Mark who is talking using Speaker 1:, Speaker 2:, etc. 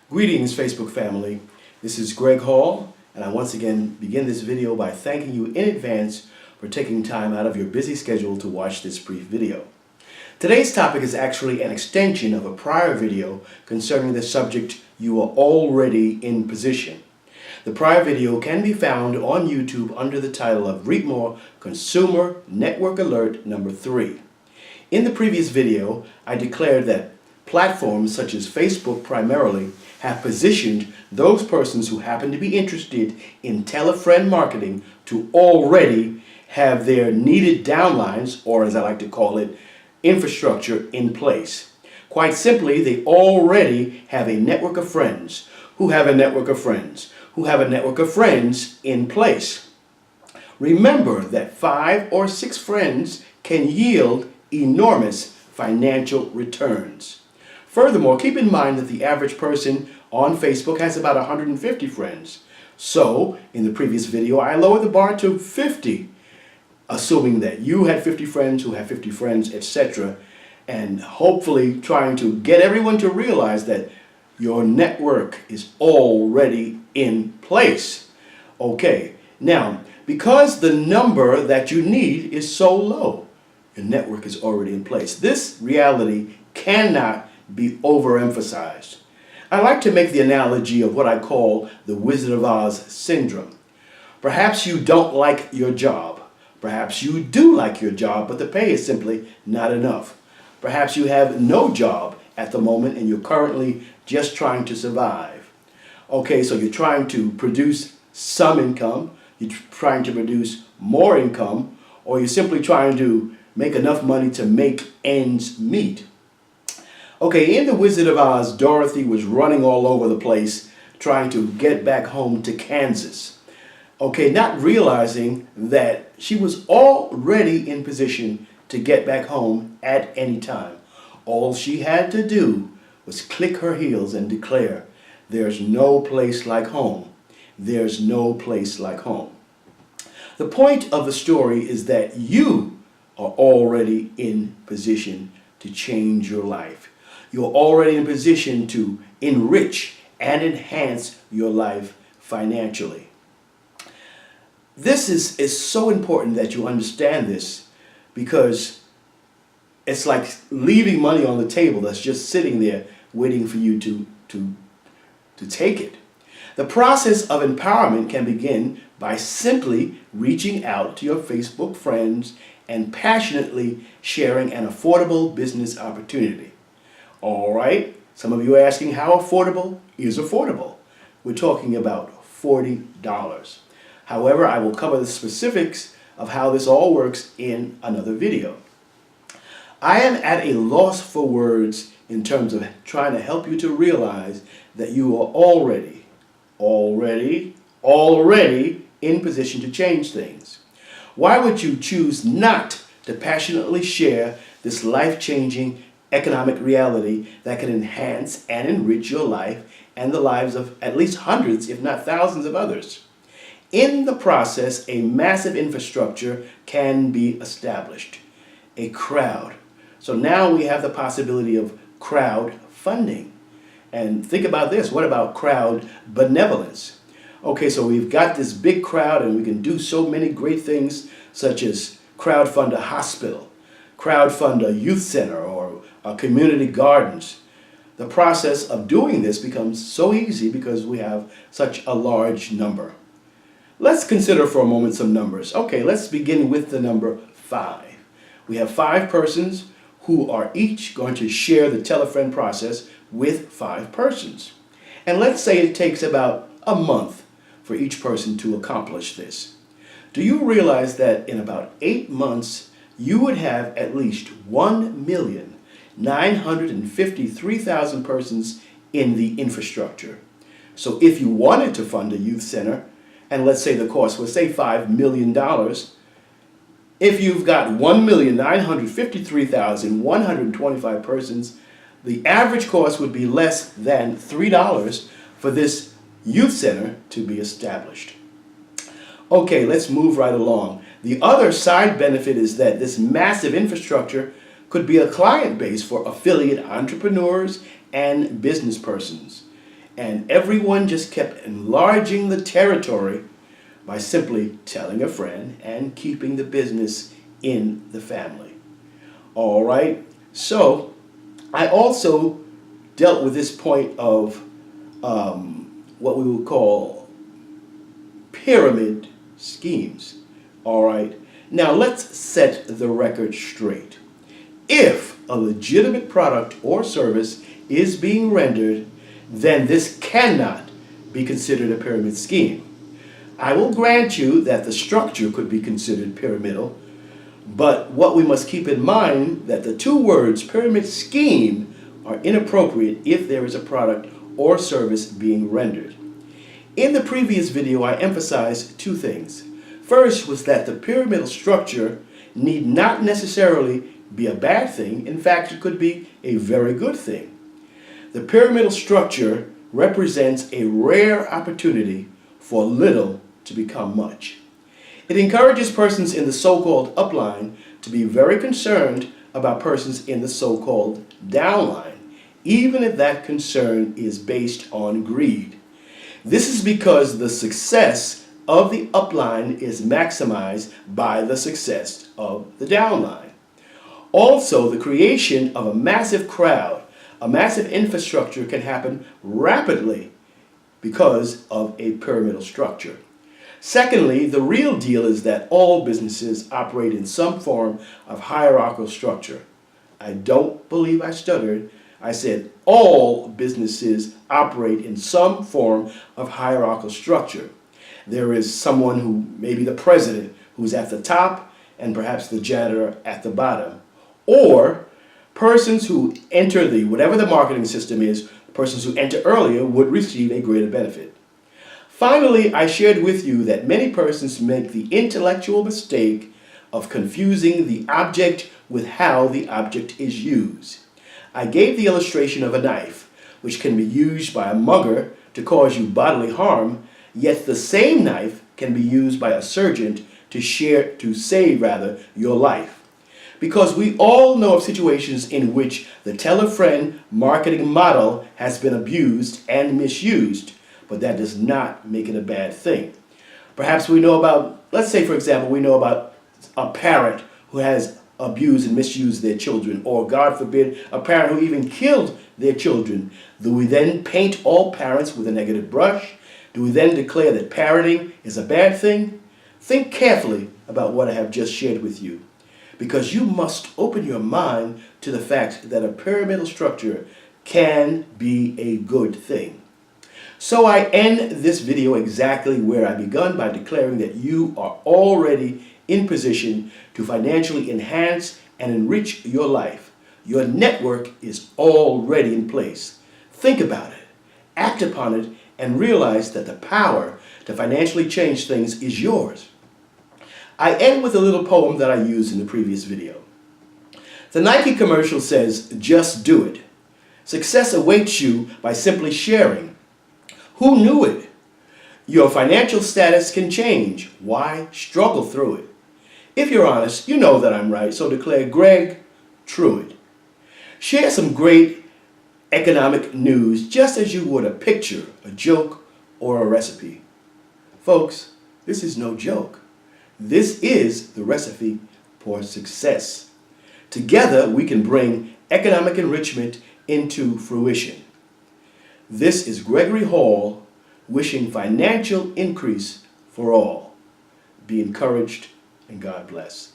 Speaker 1: Greetings, Facebook family. This is Greg Hall, and I once again begin this video by thanking you in advance for taking time out of your busy schedule to watch this brief video. Today's topic is actually an extension of a prior video concerning the subject "You are already in position." The prior video can be found on YouTube under the title of ReapMore Consumer Network Alert number 3. In the previous video, I declared that platforms such as Facebook primarily have positioned those persons who happen to be interested in tell-a-friend marketing to already have their needed downlines, or as I like to call it, infrastructure in place. Quite simply, they already have a network of friends who have a network of friends who have a network of friends in place. Remember that 5 or 6 friends can yield enormous financial returns. Furthermore, keep in mind that the average person on Facebook has about 150 friends. So, in the previous video, I lowered the bar to 50, assuming that you had 50 friends who have 50 friends, etc., and hopefully trying to get everyone to realize that your network is already in place. Okay, now, because the number that you need is so low, your network is already in place. This reality cannot be overemphasized. I like to make the analogy of what I call the Wizard of Oz syndrome. Perhaps you don't like your job. Perhaps you do like your job, but the pay is simply not enough. Perhaps you have no job at the moment and you're currently just trying to survive. Okay, so you're trying to produce some income, you're trying to produce more income, or you're simply trying to make enough money to make ends meet. Okay, in the Wizard of Oz, Dorothy was running all over the place trying to get back home to Kansas. Okay, not realizing that she was already in position to get back home at any time. All she had to do was click her heels and declare, "There's no place like home. There's no place like home." The point of the story is that you are already in position to change your life. You're already in position to enrich and enhance your life financially. This is so important that you understand this, because it's like leaving money on the table that's just sitting there waiting for you to take it. The process of empowerment can begin by simply reaching out to your Facebook friends and passionately sharing an affordable business opportunity. All right, some of you are asking how affordable is affordable. We're talking about $40. However, I will cover the specifics of how this all works in another video. I am at a loss for words in terms of trying to help you to realize that you are already in position to change things. Why would you choose not to passionately share this life-changing economic reality that can enhance and enrich your life and the lives of at least hundreds, if not thousands of others? In the process, a massive infrastructure can be established. A crowd. So now we have the possibility of crowd funding. And think about this, what about crowd benevolence? Okay, so we've got this big crowd and we can do so many great things, such as crowdfund a hospital, crowdfund a youth center, or community gardens. The process of doing this becomes so easy because we have such a large number. Let's consider for a moment some numbers. Okay, let's begin with the number 5. We have 5 persons who are each going to share the tell-a-friend process with 5 persons. And let's say it takes about a month for each person to accomplish this. Do you realize that in about 8 months, you would have at least 1,953,000 persons in the infrastructure? So if you wanted to fund a youth center, and let's say the cost was, say, $5 million, if you've got 1,953,125 persons, the average cost would be less than $3 for this youth center to be established. Okay, let's move right along. The other side benefit is that this massive infrastructure could be a client base for affiliate entrepreneurs and business persons. and everyone just kept enlarging the territory by simply telling a friend and keeping the business in the family. All right, so I also dealt with this point of what we would call pyramid schemes. All right, now let's set the record straight. If a legitimate product or service is being rendered, then this cannot be considered a pyramid scheme. I will grant you that the structure could be considered pyramidal, but what we must keep in mind that the two words pyramid scheme are inappropriate if there is a product or service being rendered. In the previous video, I emphasized two things. First was that the pyramidal structure need not necessarily be a bad thing. In fact, it could be a very good thing. The pyramidal structure represents a rare opportunity for little to become much. It encourages persons in the so-called upline to be very concerned about persons in the so-called downline, even if that concern is based on greed. This is because the success of the upline is maximized by the success of the downline. Also, the creation of a massive crowd, a massive infrastructure can happen rapidly because of a pyramidal structure. Secondly, the real deal is that all businesses operate in some form of hierarchical structure. I don't believe I stuttered. I said all businesses operate in some form of hierarchical structure. There is someone who, maybe the president, who's at the top and perhaps the janitor at the bottom. Or persons who enter whatever the marketing system is, persons who enter earlier would receive a greater benefit. Finally, I shared with you that many persons make the intellectual mistake of confusing the object with how the object is used. I gave the illustration of a knife, which can be used by a mugger to cause you bodily harm, yet the same knife can be used by a surgeon to save your life. Because we all know of situations in which the tell a friend marketing model has been abused and misused, but that does not make it a bad thing. Perhaps we know about, let's say for example, we know about a parent who has abused and misused their children, or God forbid, a parent who even killed their children. Do we then paint all parents with a negative brush? Do we then declare that parenting is a bad thing? Think carefully about what I have just shared with you, because you must open your mind to the fact that a pyramidal structure can be a good thing. So I end this video exactly where I begun, by declaring that you are already in position to financially enhance and enrich your life. Your network is already in place. Think about it, act upon it, and realize that the power to financially change things is yours. I end with a little poem that I used in the previous video. The Nike commercial says, "Just do it. Success awaits you by simply sharing." Who knew it? Your financial status can change. Why struggle through it? If you're honest, you know that I'm right, so declare Greg Truitt. Share some great economic news just as you would a picture, a joke, or a recipe. Folks, this is no joke. This is the recipe for success. Together, we can bring economic enrichment into fruition. This is Gregory Hall wishing financial increase for all. Be encouraged, and God bless.